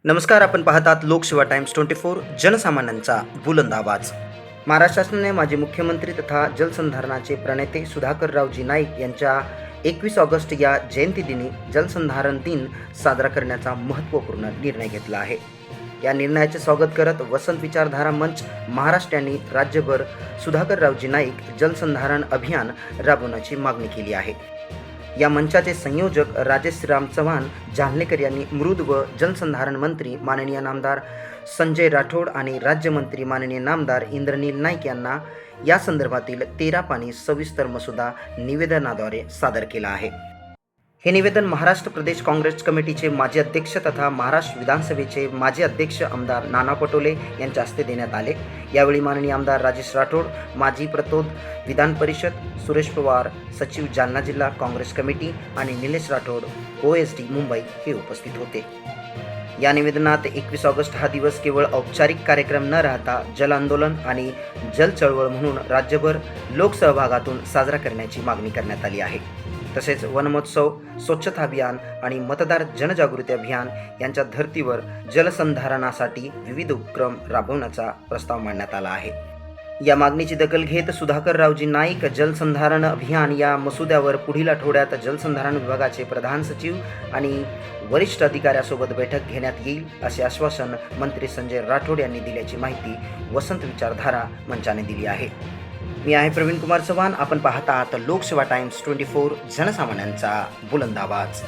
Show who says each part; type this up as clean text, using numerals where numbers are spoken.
Speaker 1: नमस्कार. आपण पाहतात लोकसेवा टाइम्स 24 जनसामान्यांचा बुलंद आवाज. महाराष्ट्र शासनाने माजी मुख्यमंत्री तथा जलसंधारणाचे प्रणेते सुधाकररावजी नाईक यांच्या 21 ऑगस्ट या जयंतीदिनी जलसंधारण दिन साजरा करण्याचा महत्त्वपूर्ण निर्णय घेतला आहे. या निर्णयाचे स्वागत करत वसंत विचारधारा मंच महाराष्ट्र यांनी राज्यभर सुधाकररावजी नाईक जलसंधारण अभियान राबवण्याची मागणी केली आहे. या मंचाचे संयोजक राजेश्रीराम चव्हाण जालनेकर यांनी मृद व जलसंधारण मंत्री माननीय नामदार संजय राठोड आणि राज्यमंत्री माननीय नामदार इंद्रनील नाईक यांना या संदर्भातील 13 पानी सविस्तर मसुदा निवेदनाद्वारे सादर केला आहे. हे निवेदन महाराष्ट्र प्रदेश काँग्रेस कमिटीचे माजी अध्यक्ष तथा महाराष्ट्र विधानसभेचे माजी अध्यक्ष आमदार नाना पटोले यांच्या हस्ते देण्यात आले. यावेळी माननीय आमदार राजेश राठोड, माजी प्रतोद विधान परिषद, सुरेश पवार सचिव जालना जिल्हा काँग्रेस कमिटी आणि निलेश राठोड OSD मुंबई हे उपस्थित होते. या निवेदनात 21 ऑगस्ट हा दिवस केवळ औपचारिक कार्यक्रम न राहता जल आंदोलन आणि जल चळवळ म्हणून राज्यभर लोकसहभागातून साजरा करण्याची मागणी करण्यात आली आहे. तसेच वनमहोत्सव, स्वच्छता अभियान आणि मतदार जनजागृती अभियान यांच्या धर्तीवर जलसंधारणासाठी विविध उपक्रम राबवण्याचा प्रस्ताव मांडण्यात आला आहे. या मागणीची दखल घेत सुधाकररावजी नाईक जलसंधारण अभियान या मसुद्यावर पुढील आठवड्यात जलसंधारण विभागाचे प्रधान सचिव आणि वरिष्ठ अधिकाऱ्यासोबत बैठक घेण्यात येईल असे आश्वासन मंत्री संजय राठोड यांनी दिल्याची माहिती वसंत विचारधारा मंचाने दिली आहे. मी आहे प्रवीण कुमार चव्हाण. आपण पाहता लोकसेवा टाइम्स 24 जनसामान्यांचा बुलंद आवाज.